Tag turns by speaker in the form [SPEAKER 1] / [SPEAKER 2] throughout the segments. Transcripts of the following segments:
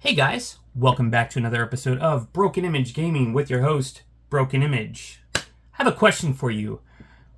[SPEAKER 1] Hey guys, welcome back to another episode of Broken Image Gaming with your host, Broken Image. I have a question for you.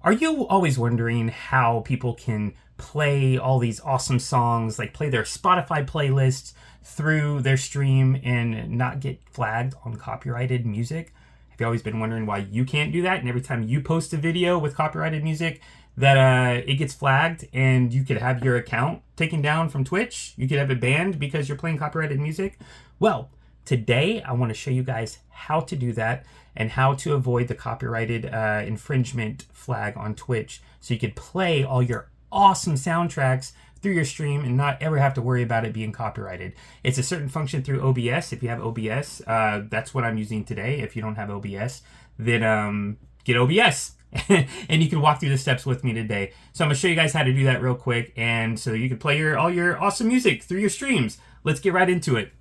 [SPEAKER 1] Are you always wondering how people can play all these awesome songs, like play their Spotify playlists through their stream and not get flagged on copyrighted music? Have you always been wondering why you can't do that? And every time you post a video with copyrighted music, that it gets flagged and you could have your account taken down from Twitch? You could have it banned because you're playing copyrighted music? Well, today I want to show you guys how to do that and how to avoid the copyrighted infringement flag on Twitch so you could play all your awesome soundtracks through your stream and not ever have to worry about it being copyrighted. It's a certain function through OBS. If you have OBS, that's what I'm using today. If you don't have OBS, then get OBS. And you can walk through the steps with me today. So I'm going to show you guys how to do that real quick, and so you can play all your awesome music through your streams. Let's get right into it.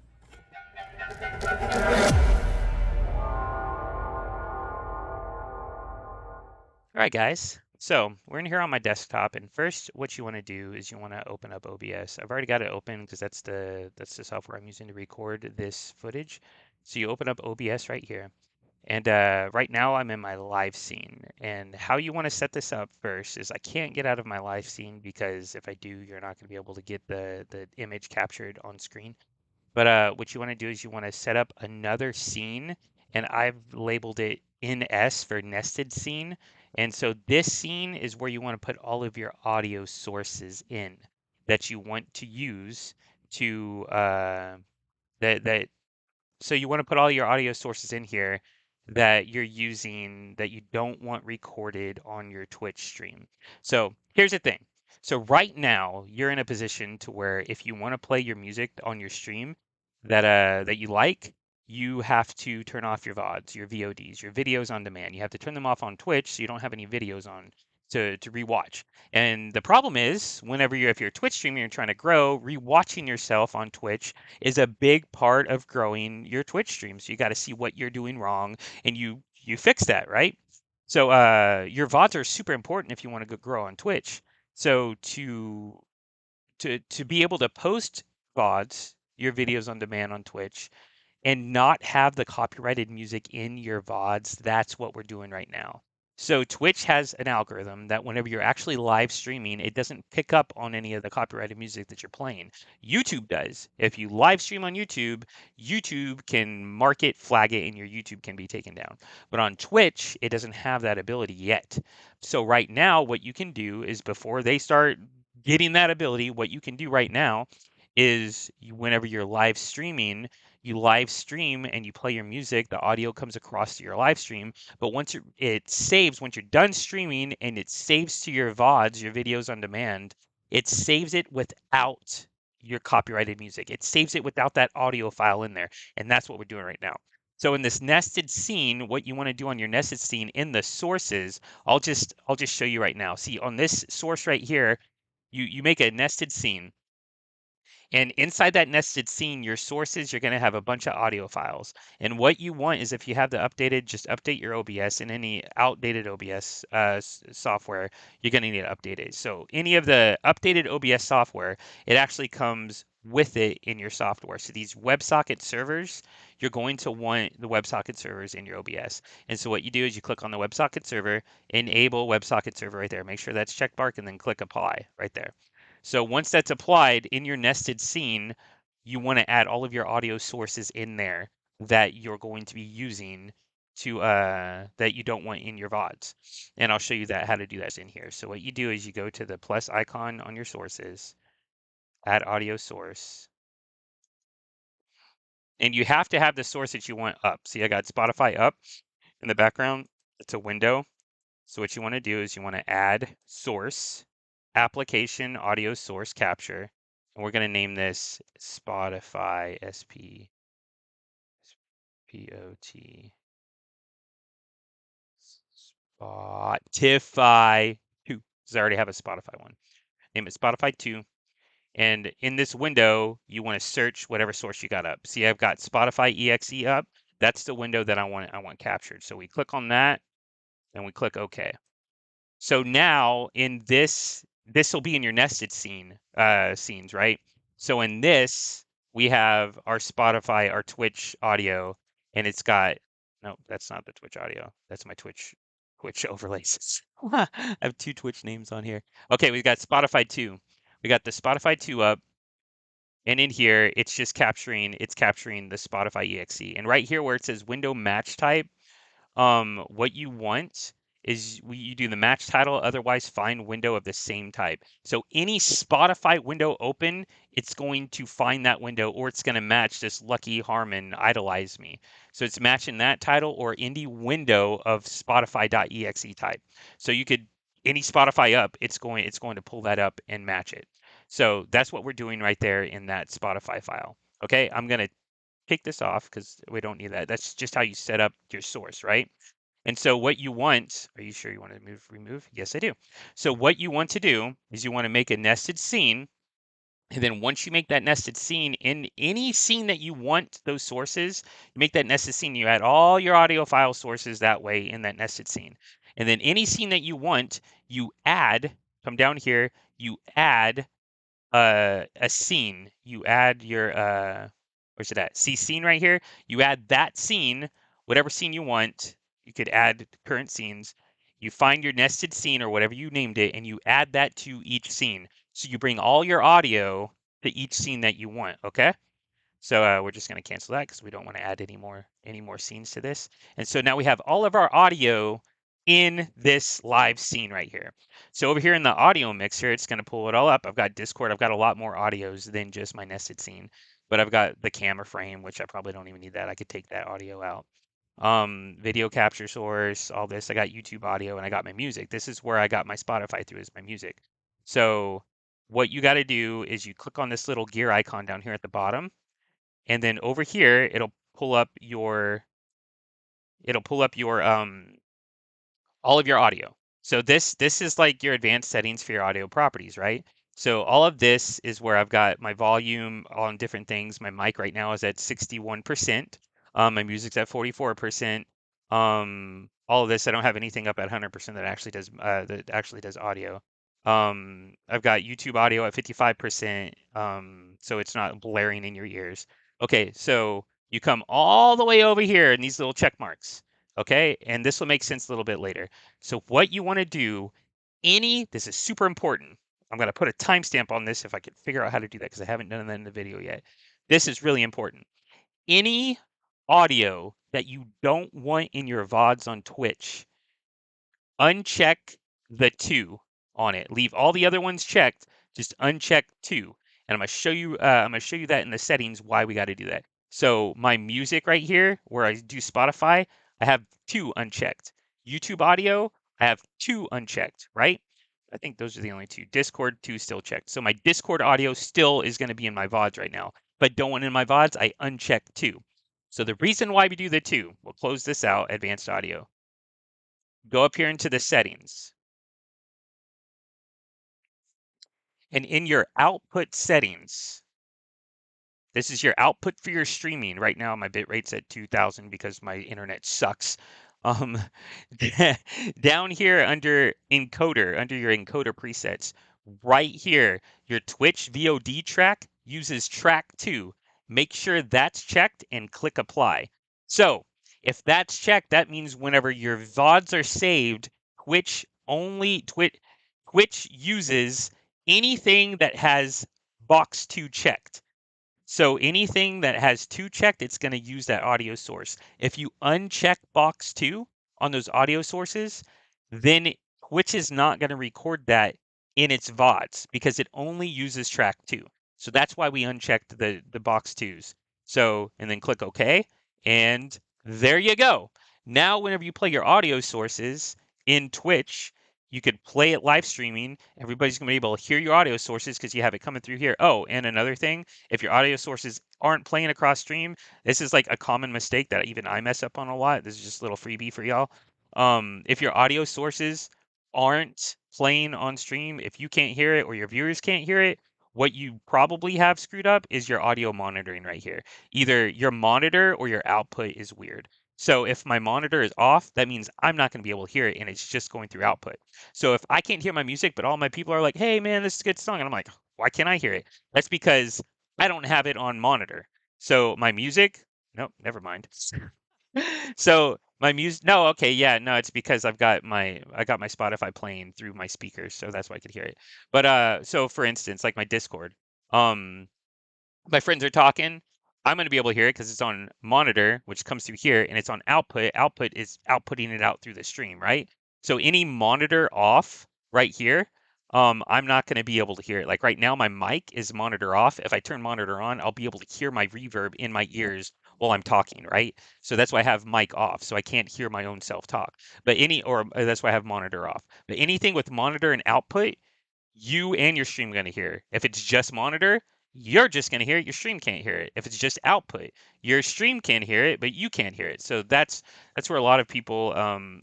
[SPEAKER 2] All right, guys. So we're in here on my desktop, and first, what you want to do is you want to open up OBS. I've already got it open because that's the software I'm using to record this footage. So you open up OBS right here, and right now I'm in my live scene. And how you want to set this up first is I can't get out of my live scene because if I do, you're not going to be able to get the image captured on screen. But what you want to do is you want to set up another scene, and I've labeled it NS for nested scene. And so this scene is where you want to put all of your audio sources in that you want to use to so you want to put all your audio sources in here that you're using that you don't want recorded on your Twitch stream. So here's the thing. So right now you're in a position to where if you want to play your music on your stream that you like, you have to turn off your VODs, your VODs, your videos on demand. You have to turn them off on Twitch so you don't have any videos on to rewatch. And the problem is, if you're a Twitch streamer, you're trying to grow, rewatching yourself on Twitch is a big part of growing your Twitch stream. So you got to see what you're doing wrong, and you fix that, right? So your VODs are super important if you want to grow on Twitch. So to be able to post VODs, your videos on demand on Twitch, and not have the copyrighted music in your VODs, that's what we're doing right now. So Twitch has an algorithm that whenever you're actually live streaming, it doesn't pick up on any of the copyrighted music that you're playing. YouTube does. If you live stream on YouTube, YouTube can mark it, flag it, and your YouTube can be taken down. But on Twitch, it doesn't have that ability yet. So right now, what you can do is before they start getting that ability, what you can do right now is whenever you're live streaming, you live stream and you play your music, the audio comes across to your live stream. But once it saves, once you're done streaming and it saves to your VODs, your videos on demand, it saves it without your copyrighted music. It saves it without that audio file in there. And that's what we're doing right now. So in this nested scene, what you want to do on your nested scene in the sources, I'll just show you right now. See, on this source right here, you make a nested scene. And inside that nested scene, your sources, you're going to have a bunch of audio files. And what you want is if you have the updated, just update your OBS, and any outdated OBS software, you're going to need to update it. So any of the updated OBS software, it actually comes with it in your software. So these WebSocket servers, you're going to want the WebSocket servers in your OBS. And so what you do is you click on the WebSocket server, enable WebSocket server right there. Make sure that's checked marked, and then click apply right there. So once that's applied in your nested scene, you want to add all of your audio sources in there that you're going to be using to that you don't want in your VODs. And I'll show you how to do that in here. So what you do is you go to the plus icon on your sources, add audio source, and you have to have the source that you want up. See, I got Spotify up in the background. It's a window. So what you want to do is you want to add source, application audio source capture, and we're going to name this Spotify SPOT Spotify 2. Because I already have a Spotify one. Name it Spotify 2. And in this window, you want to search whatever source you got up. See, I've got Spotify EXE up. That's the window that I want captured. So we click on that and we click OK. So now in this will be in your nested scenes, right? So in this, we have our Spotify, our Twitch audio, and it's got, no, that's not the Twitch audio. That's my Twitch overlays. I have 2 Twitch names on here. Okay, we've got Spotify 2. We got the Spotify 2 up, and in here, it's capturing the Spotify exe. And right here where it says window match type, what you want is you do the match title, otherwise find window of the same type. So any Spotify window open, it's going to find that window, or it's going to match this Lucky Harmon Idolize Me. So it's matching that title or any window of Spotify.exe type. So you could, any Spotify up, it's going to pull that up and match it. So that's what we're doing right there in that Spotify file. Okay, I'm going to take this off because we don't need that. That's just how you set up your source, right? And so what you want, are you sure you want to remove? Yes, I do. So what you want to do is you want to make a nested scene. And then once you make that nested scene, in any scene that you want those sources, you make that nested scene, you add all your audio file sources that way in that nested scene. And then any scene that you want, you add, come down here, you add a scene. You add your where's it at? See scene right here. You add that scene, whatever scene you want. You could add current scenes. You find your nested scene or whatever you named it, and you add that to each scene. So you bring all your audio to each scene that you want. Okay. So we're just going to cancel that because we don't want to add any more scenes to this. And so now we have all of our audio in this live scene right here. So over here in the audio mixer, it's going to pull it all up. I've got Discord. I've got a lot more audios than just my nested scene. But I've got the camera frame, which I probably don't even need that. I could take that audio out. Video capture source, all this. I got YouTube audio and I got my music. This is where I got my Spotify through, is my music. So what you got to do is you click on this little gear icon down here at the bottom. And then over here, it'll pull up your all of your audio. So this is like your advanced settings for your audio properties, right? So all of this is where I've got my volume on different things. My mic right now is at 61%. My music's at 44%. All of this, I don't have anything up at 100% that actually does audio. I've got YouTube audio at 55%, so it's not blaring in your ears. Okay, so you come all the way over here in these little check marks. Okay, and this will make sense a little bit later. So what you want to do, this is super important. I'm going to put a timestamp on this if I can figure out how to do that because I haven't done that in the video yet. This is really important. Any audio that you don't want in your VODs on Twitch, uncheck the 2 on it. Leave all the other ones checked, just uncheck 2. And I'm going to show you that in the settings why we got to do that. So my music right here where I do Spotify, I have 2 unchecked. YouTube audio, I have 2 unchecked, right? I think those are the only 2. Discord 2 still checked. So my Discord audio still is going to be in my VODs right now, but don't want in my VODs, I uncheck 2. So the reason why we do the 2, we'll close this out, advanced audio. Go up here into the settings. And in your output settings, this is your output for your streaming. Right now, my bit rate's at 2000 because my internet sucks. Um, down here under encoder, under your encoder presets, right here, your Twitch VOD track uses track 2. Make sure that's checked and click apply. So if that's checked, that means whenever your VODs are saved, Twitch uses anything that has box 2 checked. So anything that has 2 checked, it's going to use that audio source. If you uncheck box 2 on those audio sources, then Twitch is not going to record that in its VODs because it only uses track 2. So that's why we unchecked the box 2s. So, and then click OK, and there you go. Now, whenever you play your audio sources in Twitch, you could play it live streaming. Everybody's going to be able to hear your audio sources because you have it coming through here. Oh, and another thing, if your audio sources aren't playing across stream, this is like a common mistake that even I mess up on a lot. This is just a little freebie for y'all. If your audio sources aren't playing on stream, if you can't hear it or your viewers can't hear it, what you probably have screwed up is your audio monitoring right here. Either your monitor or your output is weird. So if my monitor is off, that means I'm not going to be able to hear it and it's just going through output. So if I can't hear my music, but all my people are like, hey man, this is a good song. And I'm like, why can't I hear it? That's because I don't have it on monitor. So my music, nope, never mind. So my music, no, okay, yeah, no, it's because I got my Spotify playing through my speakers, so that's why I could hear it. But so for instance, like my Discord, um, my friends are talking, I'm going to be able to hear it because it's on monitor, which comes through here, and it's on output. Output is outputting it out through the stream, right? So any monitor off right here, I'm not going to be able to hear it. Like right now, my mic is monitor off. If I turn monitor on, I'll be able to hear my reverb in my ears while I'm talking, right? So that's why I have mic off, so I can't hear my own self talk. But that's why I have monitor off. But anything with monitor and output, you and your stream going to hear. If it's just monitor, you're just going to hear it. Your stream can't hear it. If it's just output, your stream can hear it, but you can't hear it. So that's where a lot of people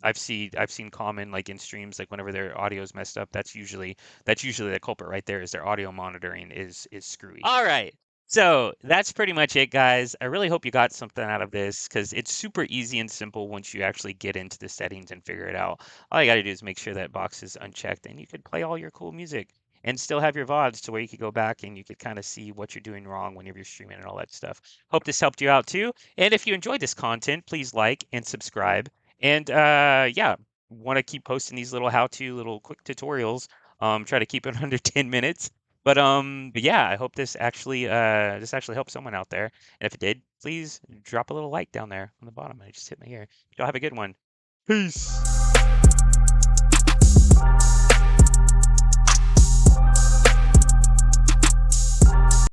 [SPEAKER 2] I've seen common like in streams, like whenever their audio is messed up, that's usually the culprit right there, is their audio monitoring is screwy. All right. So that's pretty much it, guys. I really hope you got something out of this, because it's super easy and simple once you actually get into the settings and figure it out. All you got to do is make sure that box is unchecked, and you could play all your cool music and still have your VODs to where you could go back and you could kind of see what you're doing wrong whenever you're streaming and all that stuff. Hope this helped you out too. And if you enjoyed this content, please like and subscribe. And yeah, want to keep posting these little how-to, little quick tutorials. Try to keep it under 10 minutes. But yeah, I hope this actually helped someone out there. And if it did, please drop a little like down there on the bottom. I just hit my ear. Y'all have a good one. Peace.